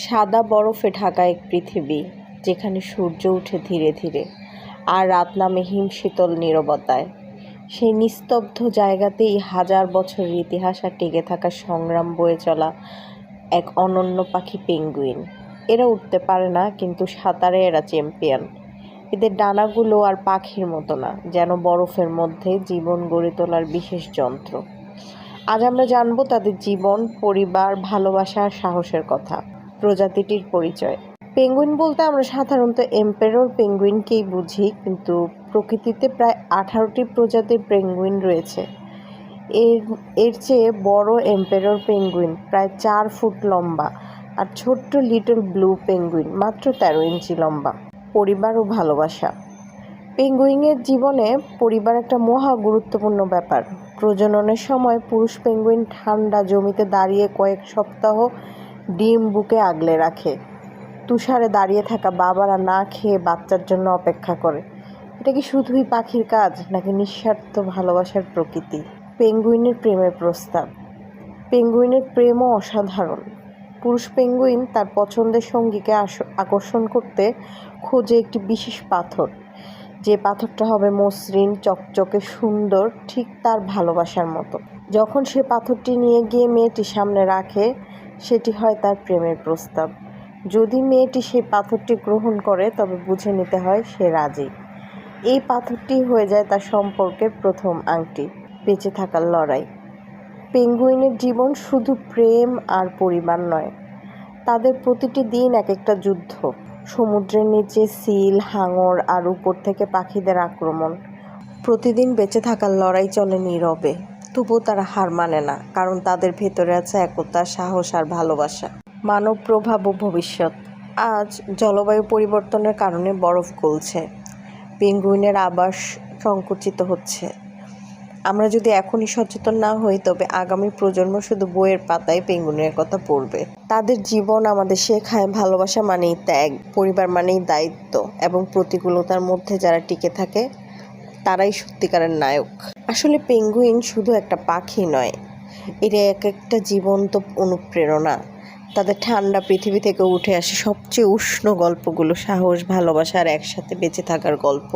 সাদা বরফে ঢাকা এক পৃথিবী, যেখানে সূর্য ওঠে ধীরে ধীরে আর রাত নামে হিমশীতল নীরবতায়। সেই নিস্তব্ধ জায়গাতেই হাজার বছরের ইতিহাস আর টিকে থাকার সংগ্রাম বয়ে চলা এক অনন্য পাখি পেঙ্গুইন। এরা উঠতে পারে না, কিন্তু সাঁতারে এরা চ্যাম্পিয়ন। এদের ডানাগুলো আর পাখির মতো না, যেন বরফের মধ্যে জীবন গড়ে তোলার বিশেষ যন্ত্র। আজ আমরা জানবো তাদের জীবন, পরিবার, ভালোবাসা আর সাহসের কথা। প্রজাতিটির পরিচয়। পেঙ্গুইন বলতে আমরা সাধারণত এম্পেরর পেঙ্গুইনকেই বুঝি, কিন্তু প্রকৃতিতে প্রায় 18টি প্রজাতির পেঙ্গুইন রয়েছে। এর চেয়ে বড় এম্পেরর পেঙ্গুইন প্রায় 4 ফুট লম্বা, আর ছোট্ট লিটল ব্লু পেঙ্গুইন মাত্র 13 ইঞ্চি লম্বা। পরিবার ও ভালোবাসা। পেঙ্গুইনের জীবনে পরিবার একটা মহা গুরুত্বপূর্ণ ব্যাপার। প্রজননের সময় পুরুষ পেঙ্গুইন ঠান্ডা জমিতে দাঁড়িয়ে কয়েক সপ্তাহ ডিম বুকে আগলে রাখে। তুষারে দাঁড়িয়ে থাকা বাবারা না খেয়ে বাচ্চার জন্য অপেক্ষা করে। এটা কি শুধুই পাখির কাজ, নাকি নিঃস্বার্থ ভালোবাসার প্রকৃতি? পেঙ্গুইনের প্রেমের প্রস্তাব। পেঙ্গুইনের প্রেমও অসাধারণ। পুরুষ পেঙ্গুইন তার পছন্দের সঙ্গীকে আকর্ষণ করতে খোঁজে একটি বিশেষ পাথর। যে পাথরটা হবে মসৃণ, চকচকে, সুন্দর, ঠিক তার ভালোবাসার মতো। যখন সে পাথরটি নিয়ে গিয়ে মেয়েটির সামনে রাখে, সেটি হয় তার প্রেমের প্রস্তাব। যদি মেয়েটি সেই পাথরটি গ্রহণ করে, তবে বুঝে নিতে হয় সে রাজি। এই পাথরটি হয়ে যায় তার সম্পর্কের প্রথম আংটি। বেঁচে থাকার লড়াই। পেঙ্গুইনের জীবন শুধু প্রেম আর পরিবার নয়, তাদের প্রতিটি দিন এক একটা যুদ্ধ। সমুদ্রের নিচে সিল, হাঙর আর উপর থেকে পাখিদের আক্রমণ। প্রতিদিন বেঁচে থাকার লড়াই চলে নীরবে, তবুও তারা হার মানে না, কারণ তাদের ভেতরে আছে একতা, সাহস আর ভালোবাসা। মানব প্রভাব ও ভবিষ্যৎ। আজ জলবায়ু পরিবর্তনের কারণে বরফ গলছে, পেঙ্গুইনের আবাস সংকুচিত হচ্ছে। আমরা যদি এখনই সচেতন না হই, তবে আগামী প্রজন্ম শুধু বইয়ের পাতায় পেঙ্গুইনের কথা পড়বে। তাদের জীবন আমাদের শেখায় ভালোবাসা মানেই ত্যাগ, পরিবার মানেই দায়িত্ব, এবং প্রতিকূলতার মধ্যে যারা টিকে থাকে তারাই সত্যিকারের নায়ক। আসলে পেঙ্গুইন শুধু একটা পাখি নয়, এটা এক একটা জীবন্ত অনুপ্রেরণা। তাদের ঠান্ডা পৃথিবী থেকে উঠে আসে সবচেয়ে উষ্ণ গল্পগুলো, সাহস, ভালোবাসা আর একসাথে বেঁচে থাকার গল্প।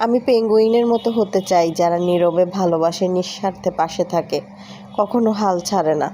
আমি পেঙ্গুইনের মতো হতে চাই, যারা নীরবে ভালোবাসে, নিঃস্বার্থে পাশে থাকে, কখনো হাল ছাড়ে না।